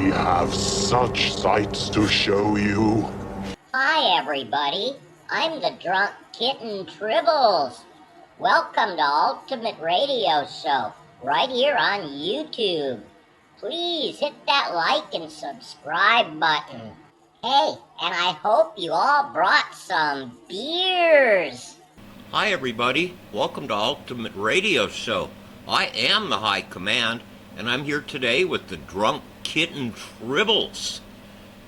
We have such sights to show you. Hi, everybody. I'm the drunk kitten Tribbles. Welcome to Ultimate Radio Show, right here on YouTube. Please hit that like and subscribe button. Hey, and I hope you all brought some beers. Hi everybody, welcome to Ultimate Radio Show. I am the High Command, and I'm here today with the drunk kitten Tribbles.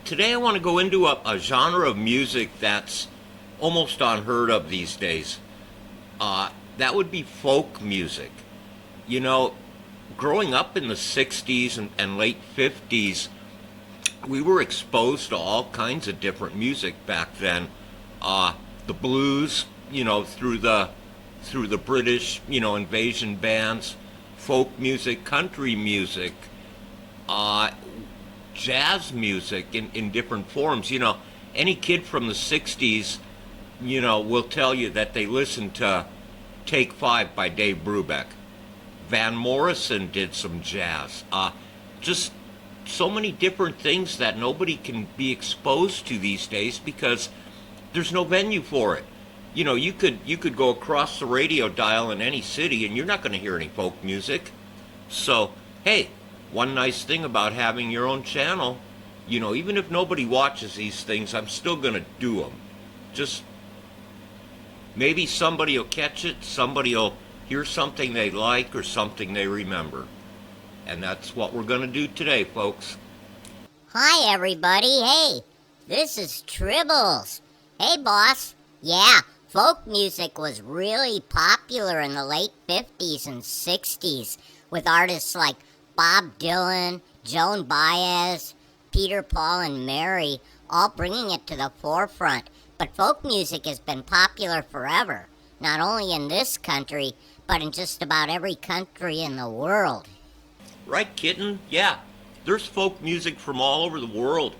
Today I want to go into a genre of music that's almost unheard of these days. That would be folk music. You know, growing up in the 60s and late 50s, we were exposed to all kinds of different music back then. The blues, through the British, invasion bands, folk music, country music, jazz music in different forms. Any kid from the 60s, will tell you that they listened to Take 5 by Dave Brubeck. Van Morrison did some jazz. Just so many different things that nobody can be exposed to these days because there's no venue for it. You could go across the radio dial in any city and you're not going to hear any folk music. So, hey, one nice thing about having your own channel, even if nobody watches these things, I'm still going to do them. Just maybe somebody will catch it, somebody will hear something they like or something they remember. And that's what we're going to do today, folks. Hi, everybody. Hey, this is Tribbles. Hey, boss. Yeah, folk music was really popular in the late 50s and 60s with artists like Bob Dylan, Joan Baez, Peter, Paul, and Mary, all bringing it to the forefront. But folk music has been popular forever, not only in this country, but in just about every country in the world. Right, Kitten? Yeah, there's folk music from all over the world.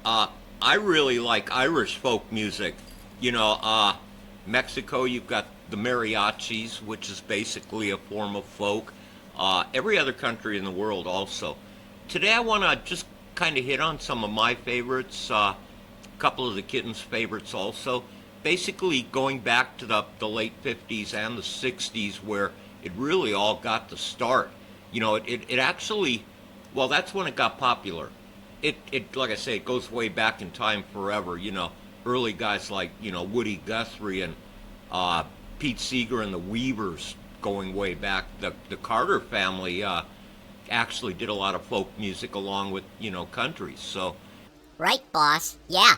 I really like Irish folk music. Mexico, you've got the mariachis, which is basically a form of folk. Every other country in the world also. Today I want to just kind of hit on some of my favorites, a couple of the kitten's favorites also. Basically going back to the late 50s and the 60s where it really all got the start. It actually, well, that's when it got popular. It like I say, it goes way back in time forever. Early guys like, Woody Guthrie and Pete Seeger and the Weavers going way back. The Carter family actually did a lot of folk music along with, country. So, right, boss. Yeah.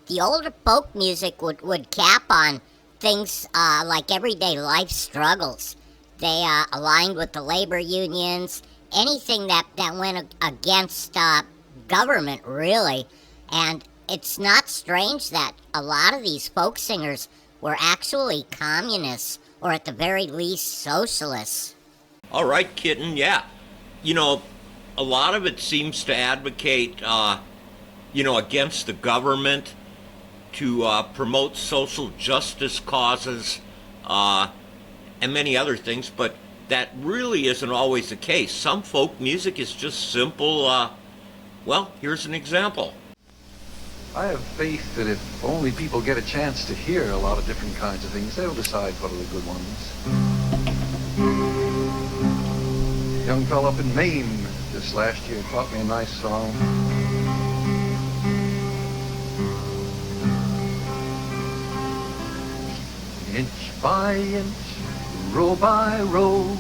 The older folk music would cap on things like everyday life struggles. They aligned with the labor unions, anything that went against government, really. And it's not strange that a lot of these folk singers were actually communists, or at the very least, socialists. All right, Kitten, yeah. A lot of it seems to advocate, against the government, to promote social justice causes, and many other things, but that really isn't always the case. Some folk music is just simple, well, here's an example. I have faith that if only people get a chance to hear a lot of different kinds of things, they'll decide what are the good ones. A young fellow up in Maine just last year taught me a nice song. Inch by inch, row by row,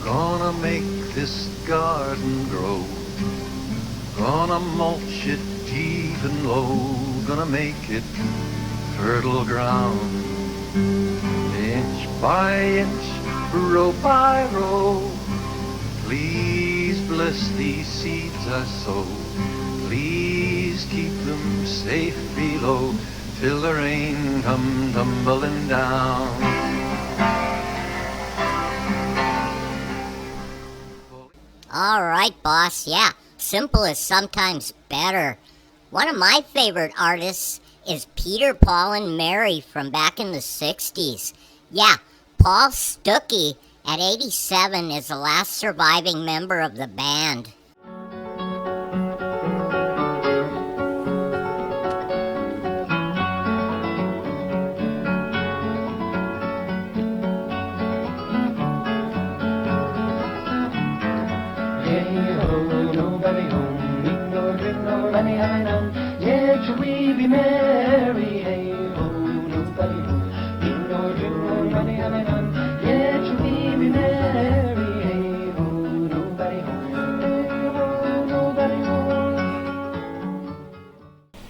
gonna make this garden grow. Gonna mulch it deep and low, gonna make it fertile ground. Inch by inch, row by row, please bless these seeds I sow. Please keep them safe below till the rain come tumbling down. All right, boss. Yeah, simple is sometimes better. One of my favorite artists is Peter, Paul, and Mary from back in the 60s. Yeah, Paul Stuckey at 87 is the last surviving member of the band. nobody home. Eat nor drink nor money have I none. Yet shall we be merry. Hey ho, nobody home. Eat nor drink nor money have I none. Yet shall we be merry. Hey ho, nobody home. Hey ho, nobody home.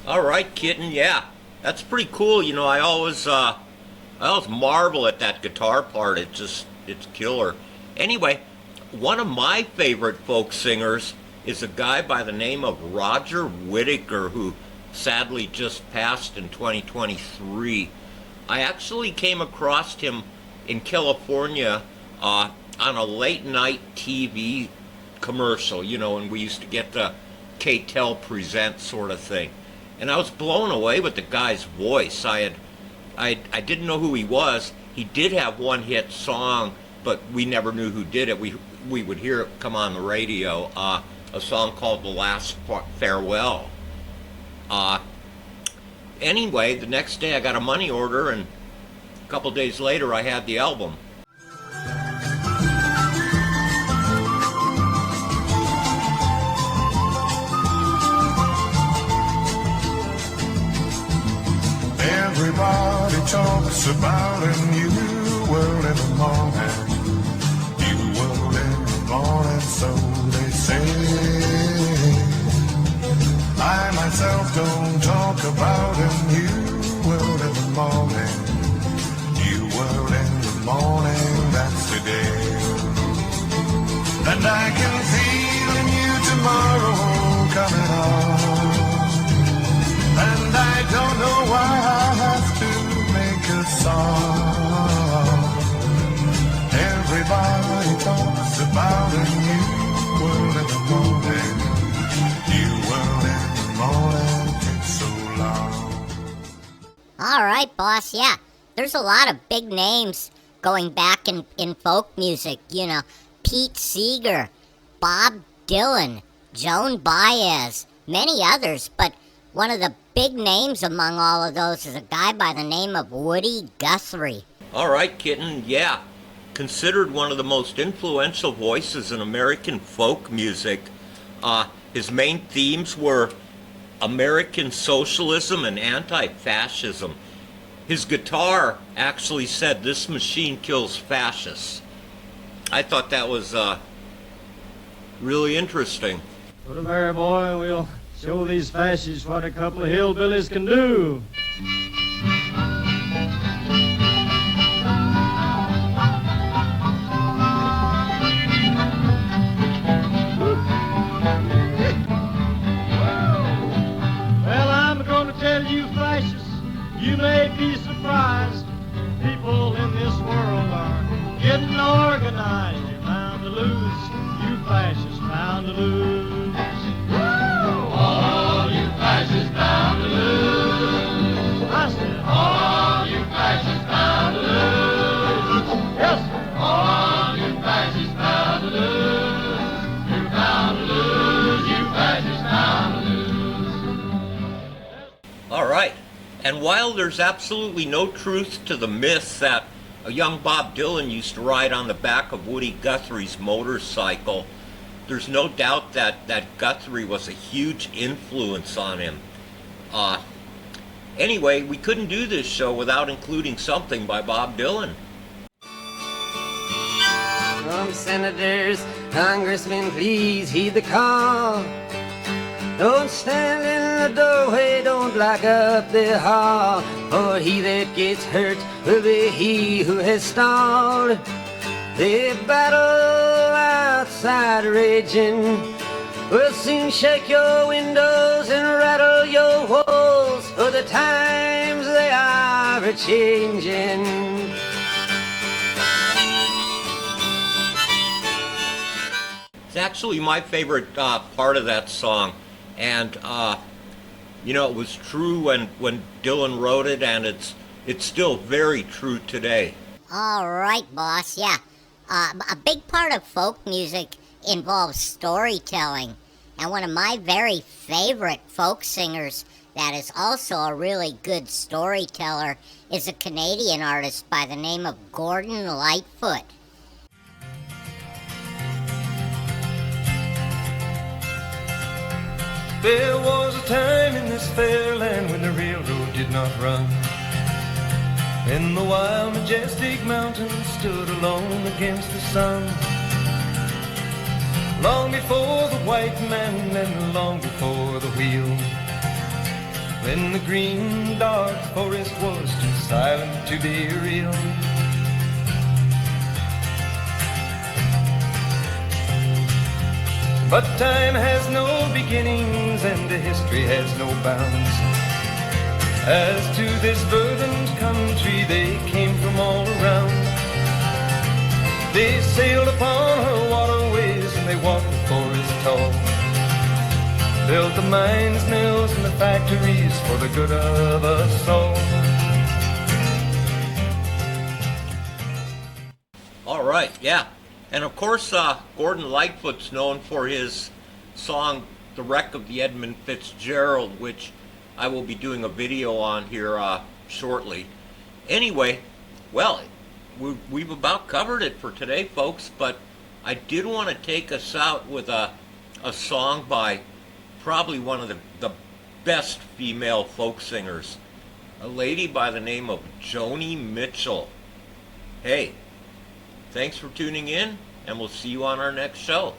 All right, Kitten. Yeah, that's pretty cool. You know, I always marvel at that guitar part. It's killer. Anyway, one of my favorite folk singers is a guy by the name of Roger Whittaker, who sadly just passed in 2023. I actually came across him in California on a late night TV commercial, you know, and we used to get the Ktten Present sort of thing. And I was blown away with the guy's voice. I didn't know who he was. He did have one hit song, but we never knew who did it. We would hear it come on the radio, a song called The Last Farewell. Anyway, the next day I got a money order, and a couple days later I had the album. Everybody talks about a new world in the morning. New world in the morning, so they say. I myself don't talk about a new world in the morning. New world in the morning, that's today. And I can feel a new tomorrow coming on. And I don't know why I have to make a song. Everybody talks about a new world in the morning. New world in the morning takes so long. All right, boss, yeah. There's a lot of big names going back in folk music, you know. Pete Seeger, Bob Dylan, Joan Baez, many others, but one of the big names among all of those is a guy by the name of Woody Guthrie. All right, Kitten, yeah. Considered one of the most influential voices in American folk music. His main themes were American socialism and anti-fascism. His guitar actually said, "This machine kills fascists." I thought that was really interesting. Put 'em there, boy, we'll show these fascists what a couple of hillbillies can do. Well, I'm going to tell you, fascists, you may be surprised. People in this world are getting organized. You're bound to lose. You fascists bound to lose. All you fascists bound to lose. I said, all you fascists bound to lose. Yes, sir. All you fascists bound to lose. You're bound to lose. You fascists bound to lose. All right. And while there's absolutely no truth to the myth that a young Bob Dylan used to ride on the back of Woody Guthrie's motorcycle, there's no doubt that Guthrie was a huge influence on him. Anyway, we couldn't do this show without including something by Bob Dylan. From senators, congressmen, please heed the call. Don't stand in the doorway, don't block up the hall. For he that gets hurt will be he who has stalled. The battle outside raging will soon shake your windows and rattle your walls, for the times they are a-changing. It's actually my favorite part of that song. And, you know, it was true when Dylan wrote it, and it's still very true today. All right, boss, yeah. A big part of folk music involves storytelling. And one of my very favorite folk singers that is also a really good storyteller is a Canadian artist by the name of Gordon Lightfoot. There was a time in this fair land when the railroad did not run, and the wild majestic mountains stood alone against the sun. Long before the white man and long before the wheel, when the green dark forest was too silent to be real. But time has no beginnings and the history has no bounds. As to this verdant country they came from all around. They sailed upon her waterways and they walked the forest tall, built the mines, mills, and the factories for the good of us all. All right, yeah. And of course, Gordon Lightfoot's known for his song, The Wreck of the Edmund Fitzgerald, which I will be doing a video on here shortly. Anyway, well, we've about covered it for today, folks, but I did want to take us out with a song by probably one of the best female folk singers, a lady by the name of Joni Mitchell. Hey, thanks for tuning in, and we'll see you on our next show.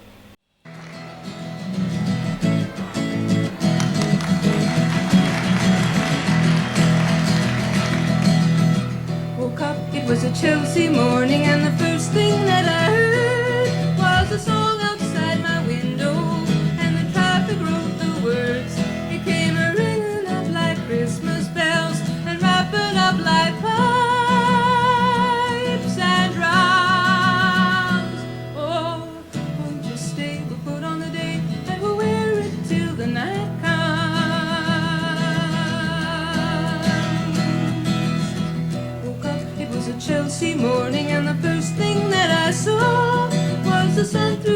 Woke up, it was a Chelsea morning, and the first thing that I heard was a song outside my window, and the traffic wrote the words. It came a-ringing up like Christmas bells, and wrapping up like pipes and drums. Oh, won't you stay? We'll put on the day, and we'll wear it till the night comes. Woke up, it was a Chelsea morning, and the first thing that I saw was the sun through